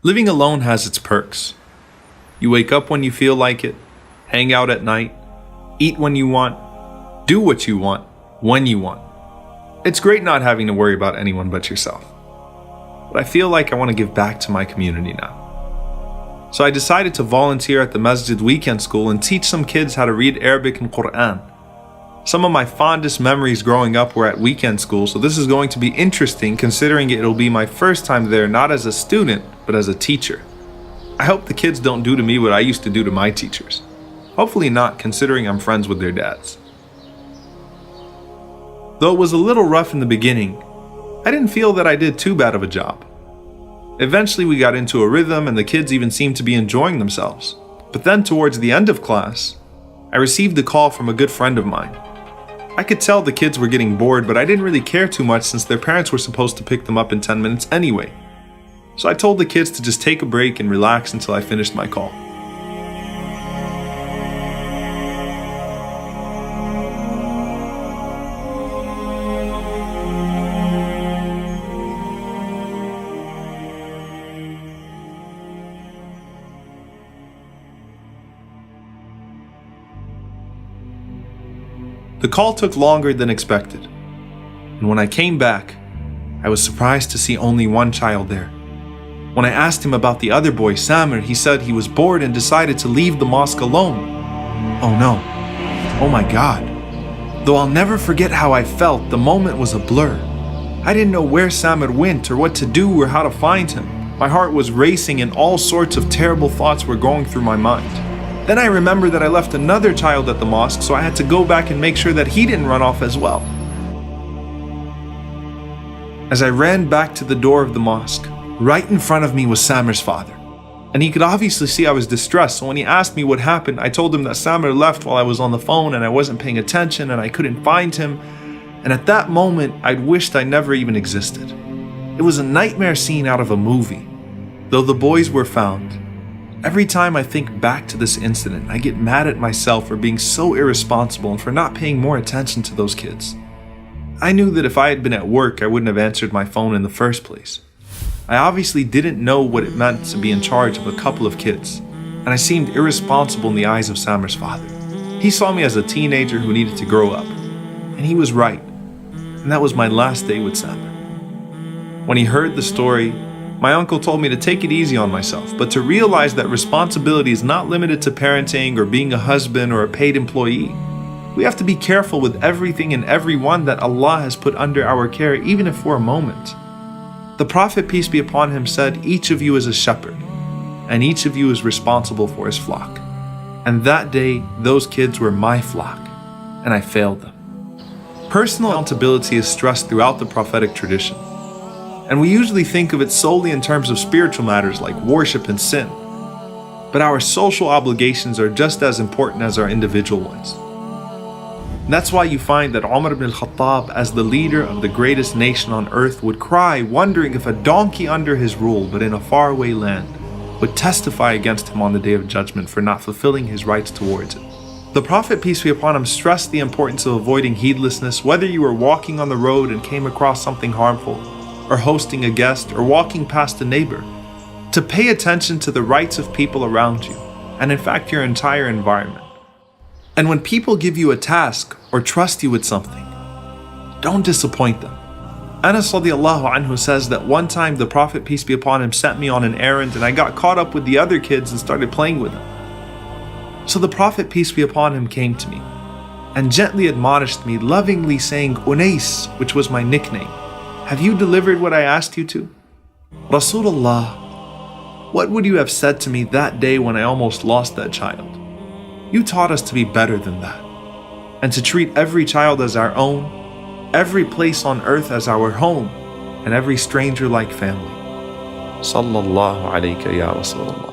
Living alone has its perks. You wake up when you feel like it, hang out at night, eat when you want, do what you want, when you want. It's great not having to worry about anyone but yourself. But I feel like I want to give back to my community now. So I decided to volunteer at the Masjid Weekend School and teach some kids how to read Arabic and Quran. Some of my fondest memories growing up were at weekend school, so this is going to be interesting considering it'll be my first time there not as a student, but as a teacher. I hope the kids don't do to me what I used to do to my teachers. Hopefully not, considering I'm friends with their dads. Though it was a little rough in the beginning, I didn't feel that I did too bad of a job. Eventually we got into a rhythm and the kids even seemed to be enjoying themselves. But then towards the end of class, I received a call from a good friend of mine. I could tell the kids were getting bored, but I didn't really care too much since their parents were supposed to pick them up in 10 minutes anyway. So I told the kids to just take a break and relax until I finished my call. The call took longer than expected, and when I came back, I was surprised to see only one child there. When I asked him about the other boy, Samir, he said he was bored and decided to leave the mosque alone. Oh no. Oh my God. Though I'll never forget how I felt, the moment was a blur. I didn't know where Samir went or what to do or how to find him. My heart was racing and all sorts of terrible thoughts were going through my mind. Then I remembered that I left another child at the mosque, so I had to go back and make sure that he didn't run off as well. As I ran back to the door of the mosque, right in front of me was Samir's father. And he could obviously see I was distressed, so when he asked me what happened, I told him that Samir left while I was on the phone and I wasn't paying attention and I couldn't find him. And at that moment, I'd wished I never even existed. It was a nightmare scene out of a movie. Though the boys were found, every time I think back to this incident, I get mad at myself for being so irresponsible and for not paying more attention to those kids. I knew that if I had been at work, I wouldn't have answered my phone in the first place. I obviously didn't know what it meant to be in charge of a couple of kids, and I seemed irresponsible in the eyes of Samir's father. He saw me as a teenager who needed to grow up, and he was right, and that was my last day with Samir. When he heard the story, my uncle told me to take it easy on myself, but to realize that responsibility is not limited to parenting or being a husband or a paid employee. We have to be careful with everything and everyone that Allah has put under our care, even if for a moment. The Prophet, peace be upon him, said, "Each of you is a shepherd, and each of you is responsible for his flock." And that day, those kids were my flock, and I failed them. Personal accountability is stressed throughout the prophetic tradition. And we usually think of it solely in terms of spiritual matters like worship and sin. But our social obligations are just as important as our individual ones. And that's why you find that Umar ibn al-Khattab, as the leader of the greatest nation on earth, would cry, wondering if a donkey under his rule, but in a faraway land, would testify against him on the Day of Judgment for not fulfilling his rights towards it. The Prophet, peace be upon him, stressed the importance of avoiding heedlessness, whether you were walking on the road and came across something harmful, or hosting a guest, or walking past a neighbor, to pay attention to the rights of people around you, and in fact your entire environment. And when people give you a task or trust you with something, don't disappoint them. Anas radiallahu anhu says that one time the Prophet, peace be upon him, sent me on an errand and I got caught up with the other kids and started playing with them. So the Prophet, peace be upon him, came to me and gently admonished me, lovingly saying, "Unais," which was my nickname, "have you delivered what I asked you to?" Rasulullah, what would you have said to me that day when I almost lost that child? You taught us to be better than that, and to treat every child as our own, every place on earth as our home, and every stranger like family. Sallallahu alayka ya Rasulullah.